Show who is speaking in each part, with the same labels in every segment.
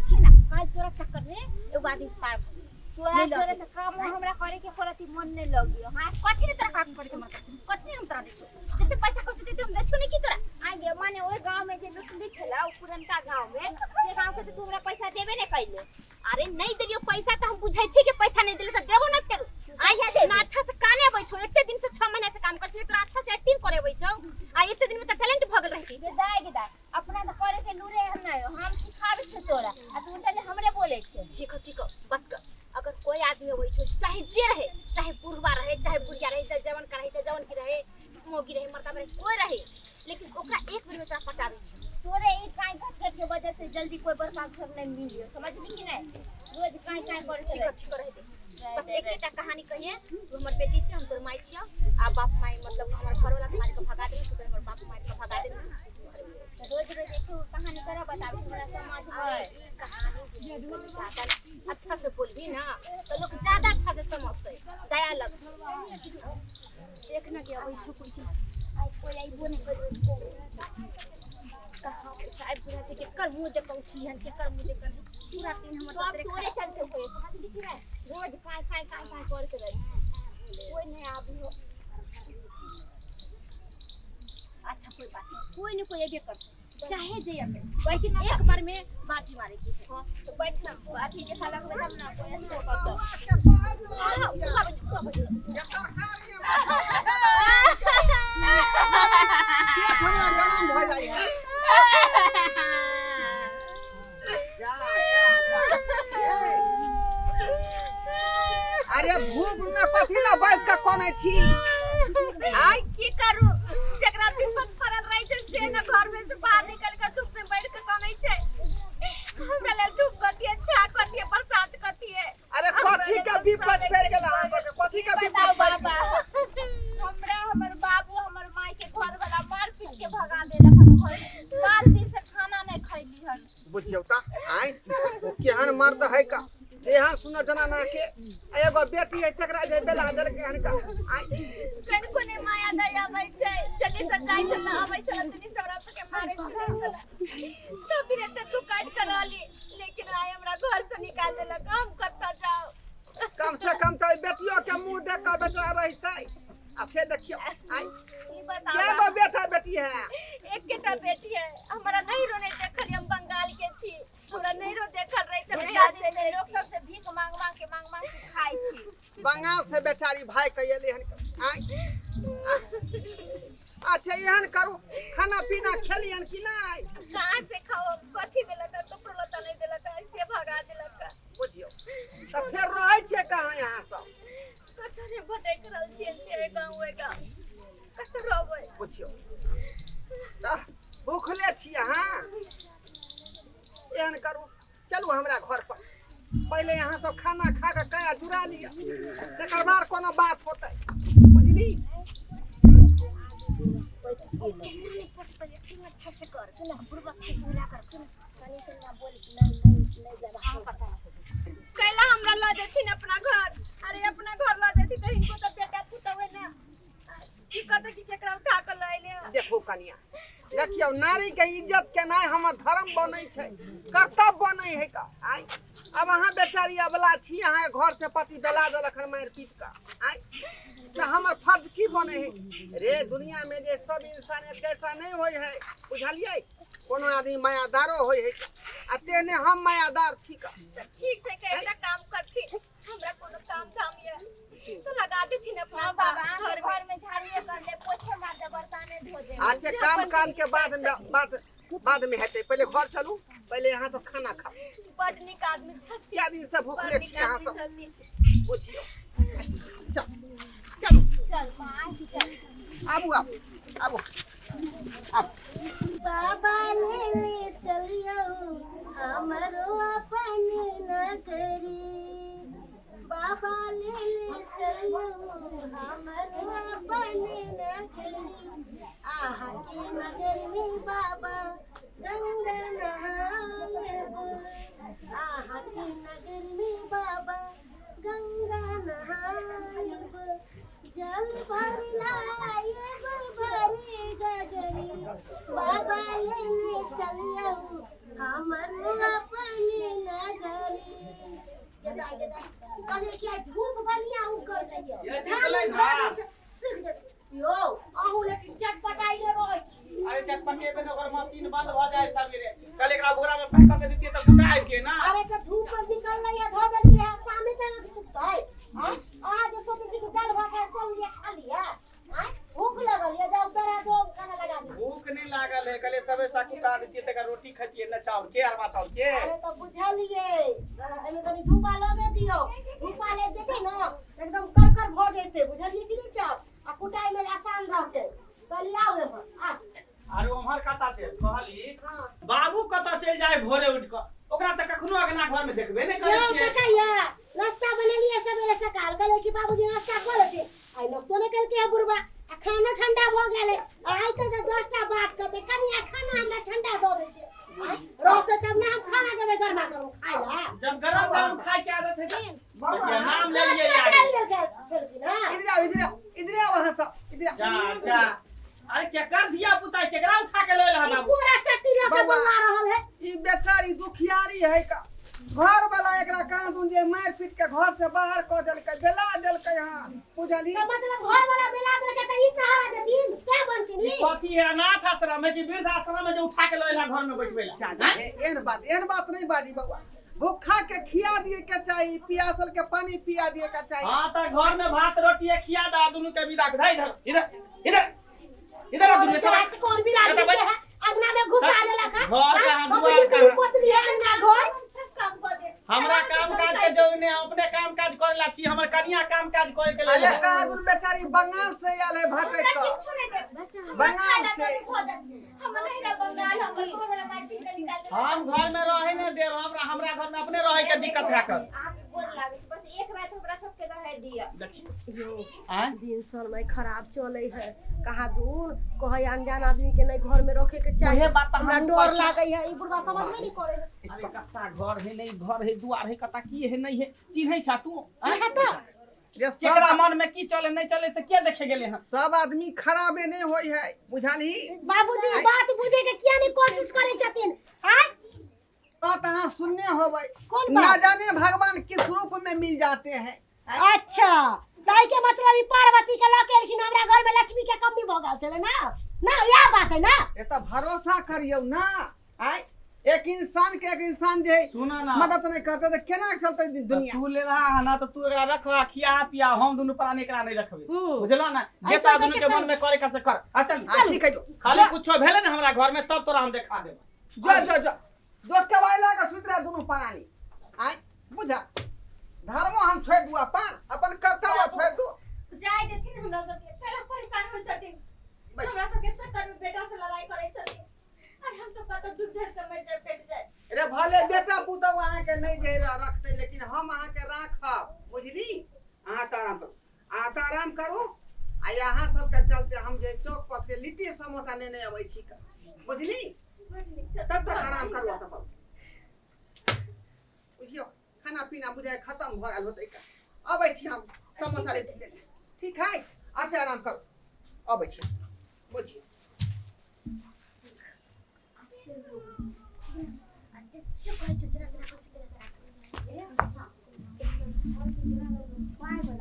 Speaker 1: ठीक ना काल तोरा चक्कर में एगो आदमी पार तोरा तोरे से काम हमरा करे के परती मन नहीं लगियो हां कथि ने तोरा काम करे के मन करती कथि हम तोरा देछु जते पैसा कोसे देते हम देछु नहीं की तोरा आगे माने ओए गांव में जे लुटली छला ओ पुरनका गांव में से गांव के तो तू हमरा पैसा देबे नहीं कइले अरे नहीं देलियो पैसा तो हम बुझाई छी कि पैसा नहीं देले तो देबो ना फेर आइया दे ना अच्छा से काने आबै छो एते दिन से 6 महीना से काम करछी तोरा अच्छा से एक्टिंग करे आबै छौ आ एते दिन में तो टैलेंट भगल रहती गे दाई अपना तो करे के लूरे हम नहीं हम सिखाबे छ तोरा आ तू उल्टा हमरे बोले छे ठीक हो बस कर अगर कोई आदमी होई छो चाहे जे रहे चाहे बुढ़वा रहे चाहे बुढ़िया रहे चाहे जवान का रहे चाहे जवान की रहे मोगी रहे मर्दा रहे कोई रहे लेकिन ओकरा एक दिन में तोरा पटावे तोरे ई काई घट के वजह से जल्दी कोई बड़का घर नहीं मिलियो समझली कि नहीं रोज काई करे ठीक रहे दे बस एकटा कहानी कहिए तू हमर बेटी छ हम तोर माई छियो आ बाप माई मतलब हमर घर वाला तुम्हारे को भगा दे तू हमर बाप माई को भगा दे रोज एक कहानी करा बतावे हमरा समाज में कहानी ज्यादा अच्छा से बोलबी ना तो लोग ज्यादा अच्छा से समझते दया लग देखना कि अबै छ कोई आई बोने कर कहां साहब पूरा जे के कर मुंह देखौ छी हन के कर मुंह देख पूरा दिन हमर साथ तोरे चलते होए समझ लिखी रे रोज काय करते रही कोई नहीं आबी हो अच्छा कोई बात नहीं कोई न कोई ये कर चाहे जे बैठ ना एक बार में बाजी मारे की हां तो बैठ ना अथी के साला को हम ना कोई ऐसे करता हां पूरा बच्चा
Speaker 2: ये खाना गरम भ जाई है अरे धूप में कथि ला बैस के कोने छी
Speaker 1: आई की करू जकरा विपत पड़ल रही छै से न घर में से बाहर निकल के धूप में बैठ के कोने छै हमरा ले धूप कथि छा कथि बरसात कथि
Speaker 2: अरे कथि के विपत फेर गेला हम के कथि के विपत
Speaker 1: बाबा हमरा हमर बाबू हमर माई के घर वाला मार पीट के भगा देलक हम घर 5 दिन से खाना नहीं खैली हन
Speaker 2: बुझियौ ता आइ ओ केहन मर्द है का एहन सुन जना ना के एगो बेटी है तकरा जे बेला देल के हन का आई
Speaker 1: कन कोने माया दया आबै छै चली से जाय छै ना आबै छै तनी सौरभ के मारे छै सब दिन तक तू काट कराली लेकिन आय हमरा घर से निकाल देलक हम कत्ता जाओ
Speaker 2: कम से कम तो बेटियों के मुंह देख के बेटा रहतै आ से देखियो आई क्या गो बेटा बेटी है
Speaker 1: एकटा बेटी है हमरा नहीं रोने देखल हम बंगाल के छी हमरा नहीं रो देखल रही त बियाह से लोग सब से भीख मांग के खाई छी
Speaker 2: बंगाल से बेचारी भाई के एले हन आई अच्छा एहन करू खाना पीना खेलियन कि नहीं
Speaker 1: कहां से खाओ कथि देलक तो प्रोलता नहीं देलक ऐसे भगा देलक
Speaker 2: बुझियो त फिर रहै छै कहां यहां सब
Speaker 1: कतरे भटक रहल छी से गांव कत रहबै
Speaker 2: बुझियो त भूखले छी हां एहन करू चलू हमरा घर पर पहले यहाँ सब खाना खा के कया जुड़ा लिया तकर बाद कोनो बात होतै बुझली
Speaker 1: अच्छा से कर ना बुरबा मिला कर कनी से ना बोल नहीं ज्यादा हम पता कैला हमरा ला देथिन अपना घर अरे अपना घर ला देती तो इनको तो बेटा पुतवे ना की कत की केकरा उठा के लइले
Speaker 2: देखो कनिया देखियो नारी के इज्जत के नहीं हमर धर्म बनै छै कर्तव्य बनै है का आई अब अहाँ बेचारी अबला छी अहाँ घर से पति बेला देलक मार पीट का आई तो हमर फर्ज की बने है रे दुनिया में जे सब इंसान एक जैसा नहीं होय है बुझलिए कोनो आदमी मायादारो होय है आ तेने हम मायादार छी का
Speaker 1: ठीक छै केटा काम करथि हमरा कोनो काम धाम ये तो लगा देथिन अपना बाबा घर में झाड़ू कर ले पोछे मार दे बर्तन धो दे
Speaker 2: अच्छा काम काल के बाद में हेतै पहले घर चलू पहले यहाँ तो खाना खाओ
Speaker 1: बड निक आदमी छथि
Speaker 2: क्या दिन से भूखले छी यहाँ सब बुझियो चल आबू
Speaker 3: बाबा ले चलियो हमरो अपन नगरी बाबा ले चलियो हमरो अपन नगरी आहा की नगर में बाबा गंगा नहायब आहा की नगर में बाबा गंगा नहायब जल भर लायब भरी गगरी बाबा लेने चलियो हमरो अपने कहलिए कि आज धूप बढ़िया उगल छै
Speaker 4: ये सिखलै ना।
Speaker 3: सीख जेतै यो अहूँ लेकिन चटपटाइले रहै छी।
Speaker 4: अरे चटपटे में ओकर मशीन बंद भ जाए सबेरे कल एकरा बोरा में पैक कर देतिए त कुटा आबि के ना।
Speaker 3: अरे तो धूप में निकललै है धो देलिए है शामे तक चुकतै हां अहाँ जे सोचै छी कि दाल भात है सब लिए खा लिया हां भूख लगल है जाओ तोरा दो खाना लगा दे।
Speaker 4: भूख नहीं लागल है कले सबे सा कुटा देतिए त रोटी खतिए ना चावल के अरवा चावल के।
Speaker 3: अरे तो बुझलिए एमे कनी धूपा लगे दियो धूपा ले जेते ना एकदम करकर भ जेते बुझलिए कि नहीं चाव आ कुटाई में आसान रहते कहली आओ ए पर आ
Speaker 4: अरे ओमहर कता छै कहली
Speaker 3: हां
Speaker 4: बाबू कता चल जाए भोरे उठ के ओकरा त कखनो अगना घर में देखबे नहीं करे छिए।
Speaker 3: बताइए नाश्ता बनेलिए सवेरे सकाल कहले कि बाबूजी नाश्ता कर लेते आई नाश्तो नहीं कल के है बुरबा आ खाना ठंडा भ गेले आई त 10टा बात करते कनिया खाना हमरा ठंडा द दे छै रहते तब ना हम खाना देबे गरमा करू खाइला
Speaker 4: जब गरम गरम खाए के आदत है
Speaker 2: बाबा
Speaker 4: ये नाम ले लिए यार।
Speaker 2: इधर आओ वहां से इधर
Speaker 4: जा जा अरे क्या कर दिया पुता केकरा उठा के ले ला बाबू।
Speaker 3: पूरा चट्टी लगे
Speaker 2: बाबा।
Speaker 3: बना रहल है
Speaker 2: ई बेचारी दुखियारी है का घर वाला एकरा कहां दूं जे मार पीट के घर से बाहर क देलकै बेला देलकै हां बुझली।
Speaker 3: तो मतलब घर वाला बेला दे के त ई सहारा देथिन क्या बनथिन ई
Speaker 4: कथी है अनाथ आश्रम है कि वृद्ध आश्रम में जो उठा के ले ला घर में बैठबेला।
Speaker 2: एहन बात नहीं बाजी बउआ भूखा के खिया दिए के चाहिए पियासल के पानी पिया दिए के चाहिए।
Speaker 4: हां त घर में भात रोटी खिया दा दुनु के विदा के इधर इधर इधर इधर आ दुनु
Speaker 3: चाट कौन भी राजी के है अगना में घुसा लेला का
Speaker 4: घर कहां दुआर कहां
Speaker 3: पोतली है अंगना घर
Speaker 1: हम सब काम कर दे
Speaker 4: हमरा काम काज के जो ने अपने काम काज करेला छी हमर कनिया काम काज करे के
Speaker 2: अरे
Speaker 4: ले
Speaker 2: कहां दूं बेचारी बंगाल से आले भटक
Speaker 1: हमरा
Speaker 2: के
Speaker 1: किछु नहीं दे
Speaker 2: बंगाल से
Speaker 1: हम नहीं रह बंगाल हम घर वाला माटी के निकाल दे।
Speaker 4: हम घर में रहे न देव हमरा घर में अपने रहे के दिक्कत है कर
Speaker 1: आप बोल लागे बस एक रात हमरा सब के रह दिया।
Speaker 4: देखिए आ
Speaker 3: दिन समय खराब चले है कहाँ दूर कहे अनजान आदमी के नहीं घर में रखे के चाहिए
Speaker 4: वही बात तो हम
Speaker 3: हमरा डर
Speaker 4: पूछे।
Speaker 3: लागे है ई बुढ़वा समझ में नहीं करे
Speaker 4: अरे कत्ता घर है नहीं घर है दुआर है कत्ता की है नहीं है चिन्है छा तू
Speaker 3: है तो
Speaker 2: जे
Speaker 4: केकरा
Speaker 2: सब
Speaker 4: मन में की चले नहीं चले से के देखे गेले हैं।
Speaker 2: सब आदमी खराबे नहीं होई है बुझली।
Speaker 3: बाबूजी बात बुझे के किया नहीं कोशिश करे छथिन हां
Speaker 2: बात अहाँ सुनने होबै
Speaker 3: कौन
Speaker 2: ना
Speaker 3: बात?
Speaker 2: जाने भगवान किस रूप में मिल जाते हैं।
Speaker 3: अच्छा ताई के मतलब ई पार्वती के लाके लेकिन हमरा घर में लक्ष्मी के कमी भ गेल छले ना यह बात है ना
Speaker 2: ये तो भरोसा करियो ना आय एक इंसान के एक इंसान जे
Speaker 4: सुना ना
Speaker 2: मदद नहीं करते तो केना चलते दुनिया।
Speaker 4: तू ले रहा है ना तो तू एकरा रख खिया पिया हम दोनों प्राणी एकरा नहीं रखबे बुझला ना जे
Speaker 3: ऐसा
Speaker 4: दोनों के
Speaker 3: चक्कर-
Speaker 4: मन में करे का से कर आ चल
Speaker 2: ठीक है जो
Speaker 4: खाली कुछो भेले ना हमरा घर में तब तोरा हम दिखा देब।
Speaker 2: जो कवाइला का सुतरा दोनों प्राणी आय बुझा धर्म हम छोड़ दू अपन कर्तव्य छोड़ दू
Speaker 1: जाय देथिन हमरा सब के पहले परेशान हो छथिन हमरा सब के चक्कर में बेटा से लड़ाई करे छथिन और हम सब का तो डूब जाए समझ जाए फेट जाए।
Speaker 2: अरे भले बेटा पुतौ अहाँ के नहीं जे रखते लेकिन हम अहाँ के राखब बुझली। अहाँ त आराम करू आ यहाँ सब के चलते हम जे चौक पर से लिट्टी समोसा लेने अबै छी बुझली तब तक आराम करू तब बुझियो खाना पीना बुझाए खत्म भ गेल होतै का अबै छी हम समोसा लेते ठीक है आते आराम करू अबै छी बुझियो।
Speaker 1: अच्छा कहै छ जरा जरा कुछ दे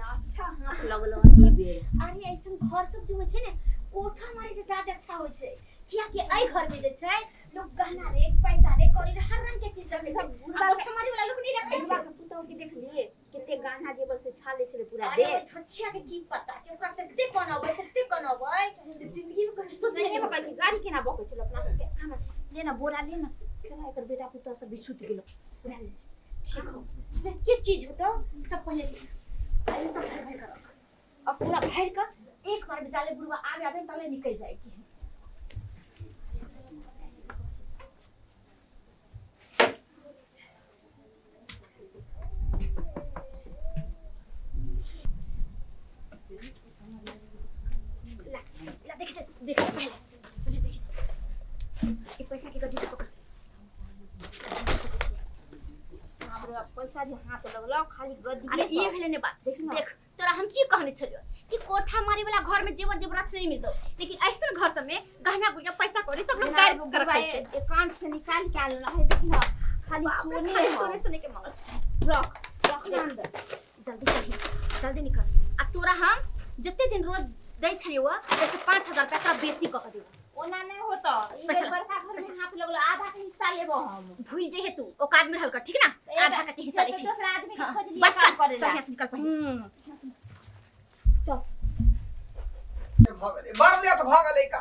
Speaker 1: अच्छा हाथ लगलो ई बेर। अरे ऐसन घर सब जो होय छै ने कोठा हमारे से ज्यादा अच्छा होय छै किया कि आई घर में जे छै लोग गहना रे पैसा रे करी रे हर रंग के चीज रखे छै कोठा हमारे वाला लोग नहीं रखे छै। पुतौ के देख लिए कितने गहना जेवर से छाले छै पूरा दे। अरे छछिया के की पता कि ओकरा तते कोनबै जे जिंदगी में कभी सोच नहीं होगा कि गाड़ी केना बकै छै अपना सब के आना लेना बोरा लेना चला एकर बेटा पुतौ सब बिसुत गेलो पूरा ले ठीक हो जे चीज होतो सब पहले अरे सब भर कर और पूरा भर कर एक बार बेचाले बुढ़वा आवे आवे तले निकल जाए की ला देख पहले देख ये पैसा के गड्डी पकड़ पैसा जे हाथ लगलो खाली गद्दी अरे ये भेले ने बात देख तोरा हम की कहने छलियो कि कोठा मारे वाला घर में जेवर जेवरात नहीं मिलतो लेकिन ऐसन घर सब में गहना गुड़िया पैसा कौड़ी सब लोग गायब कर रखे छै अकाउंट से निकाल के आलो है देख ना खाली सोने के मगज रख जल्दी चल जल्दी निकल आ तोरा हम जते दिन रोज दै छलियो जैसे 5000 रुपया का बेसी क के देबो
Speaker 5: ओना नहीं होता ई
Speaker 1: पैसा
Speaker 5: बड़का घर में हाथ लगलो आधा के हिस्सा लेबो हम
Speaker 1: भूल जे हे तू औकात में रहल कर ठीक ना आधा का हिस्सा ले छी
Speaker 5: दूसरा आदमी के
Speaker 1: हाँ,
Speaker 5: खोज लिया
Speaker 1: बस
Speaker 5: काम
Speaker 1: कर
Speaker 5: पड़ेला
Speaker 1: चल यहाँ से निकल पहले
Speaker 2: बड़ लेट भ गेलै का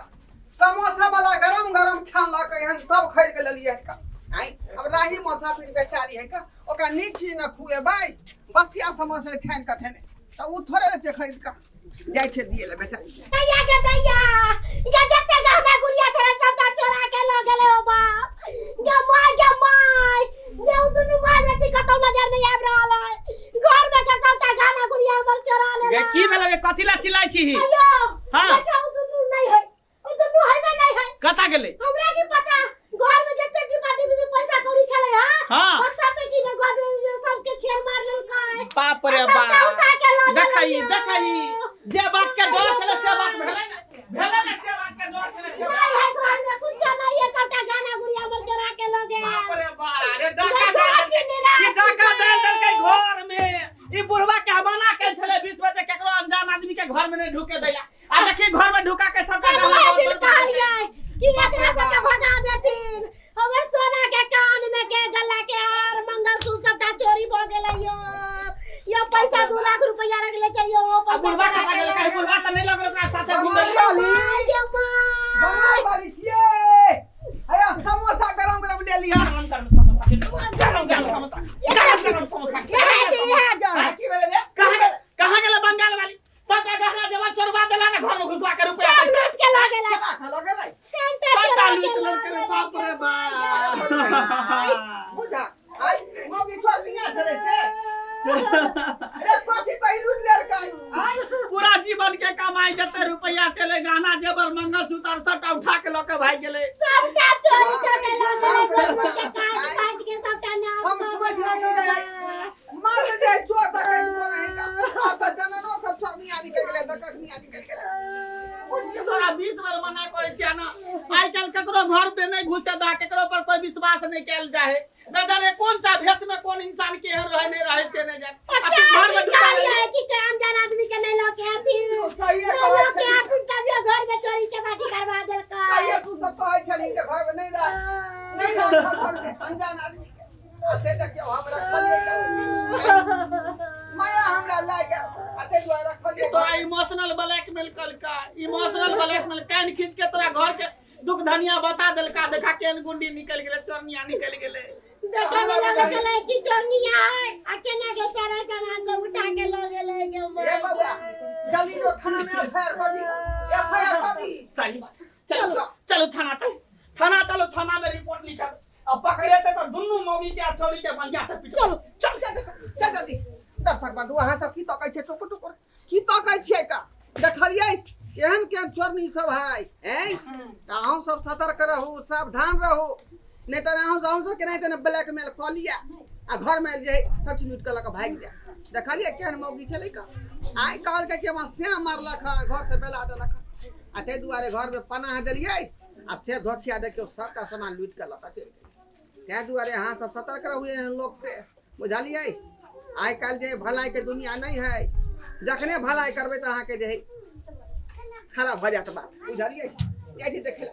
Speaker 2: समोसा वाला गरम गरम छानला के हन तब खरीद के लेलिए का आई अब राही मुसाफिर बेचारी है का ओका नीक चीज न खुएबै बसिया समोसा छान के थेने त उ थोड़े लेते खरीद का जाय छे दिए ले बेचारी
Speaker 3: दैया के दैया गे जते गहना गुड़िया छले सबटा चोरा के ल गेले ओ बाप गे माय गे उ दुनु माय बेटी कतौ नजर नहीं आब रहल है घर में के सबटा गहना गुड़िया हमर चोरा ले
Speaker 4: गे की भेलो गे कथिला चिल्लाइ छी
Speaker 3: अयो
Speaker 4: हाँ।
Speaker 3: बेटा उ दुनु नहीं है उ दुनु है में नहीं है
Speaker 4: कता गेलै
Speaker 3: हमरा की पता घर में जते की पार्टी में पैसा कौड़ी छले हां
Speaker 4: हाँ।
Speaker 3: बक्सा पेटी में गद सबके छेड़ मार लेलकै
Speaker 4: बाप रे
Speaker 3: सबटा
Speaker 4: बाप
Speaker 3: उठा के ल
Speaker 4: देखई जे बात के डर छले से बात भेलै ना से बात के डर छले से
Speaker 3: नहीं है घर में कुछ नहीं है सबटा गाना गुड़िया हमर चोरा के ल गए
Speaker 4: बाप रे बाप अरे
Speaker 3: डाका
Speaker 4: डाल देलकै घर में ई बुढ़वा के हवाना के छले 20 बजे केकरो अनजान आदमी के घर में नहीं ढुके दैला आ देखी घर में ढुका के सबका
Speaker 3: वह दिन कहलिए कि एकरा सबके भगा देथिन हमर सोना के कान में के गला के हार मंगलसूत्र सबटा चोरी भ गेलै यो पैसा 2 लाख रुपया रखले चाहिए
Speaker 4: अब बुढ़वा का गेल कहीं बुढ़वा त नहीं लगल ओकरा साथे घुमै
Speaker 2: बनाई बारी छिए आया समोसा गरम गरम ले लिया
Speaker 4: गरम समोसा
Speaker 3: ये जा
Speaker 2: की भेले रे
Speaker 4: कहां गेल बंगाल वाली सबका गहना देवा चोरवा देला ना घर में घुसवा के रुपया
Speaker 3: सब लूट के ल गेलै
Speaker 2: केना खा लगे रे
Speaker 3: सेंटा
Speaker 4: सबका
Speaker 3: चोरा
Speaker 4: लूट
Speaker 3: के
Speaker 4: लूट के बाप रे बाप
Speaker 2: बुझा आई मोगी छोड़ दिया चले से अरे कथि कहि लूट लेल काई आई
Speaker 4: पूरा जीवन के कमाई जते रुपया चले गहना जेवर मंगलसूत्र सबटा उठा के लके भाग गेले
Speaker 3: सबटा चोरी के ल गेलै के काट के सबटा ना
Speaker 2: हम समझ रहे जाए मार दे जाए चोर तक कहीं को नहीं का आता जननो सब सब नहीं आदि के गेले तक नहीं आदि के गेले बुझिए
Speaker 4: तोरा 20 बार मना करे छिया ना आइ काल केकरो घर पे नहीं घुसे दा केकरो पर कोई विश्वास नहीं कैल जाए न जाने कौन सा भेष में कौन इंसान के रहे नहीं रहे से नहीं जाने
Speaker 3: अच्छा
Speaker 4: घर में ढुका
Speaker 3: निकालिए कि के अनजान आदमी के नहीं लोग के आती
Speaker 2: सही है
Speaker 3: लोग के आती तब घर में चोरी चपाटी करवा देलका
Speaker 2: सही है तू सब कहे छली जे घर में नहीं रह घर में अनजान आदमी के से तक के हमरा खलिए कर माया हमरा लाग अते द्वारा खलिए
Speaker 4: तोरा इमोशनल ब्लैकमेल कलका इमोशनल ब्लैकमेल कान खींच के तोरा घर के दुख धनिया बता देलका देखा केन गुंडी निकल गेले चोरनिया निकल गेले
Speaker 3: देखे में लगे चले कि चोरनिया है अकेला के सारा सामान सब उठा के ले गेले के
Speaker 2: ए बाबा जल्दी रो थाना में एफआईआर कर दी एफआईआर कर दी
Speaker 4: सही बात चलो थाना चलो थाना में रिपोर्ट लिखा अब पकड़े थे तो दोनों मौगी के छोरी के बढ़िया से पीछे
Speaker 2: चल जल्दी दर्शक बंधु अहाँ सब की तकै छै टोक टोक की तकै छै का देखलिए केहन केहन चोरनी सब है अहूँ सब सतर्क रहू सावधान रहू नहीं तो अहूँ सब के नहीं तो ब्लैकमेल कऽ लिया आ घर में जे सब चीज लूट के लक भाग जा देखलिए केहन मौगी छलै का आइ कहल के हम से मारलक घर से बेला देलक आ ते दुआरे घर में पनाह देलिए आ से धोछिया देखियो सबटा सामान लूट के लक चल ते दुआरे अहाँ सब सतर्क रहू एहन लोग से बुझलिए आइ काल जे भलाई के दुनिया नहीं है जखने भलाई करबे तो अहाँ के जे खराब भ जात बात बुझलिए ये देखे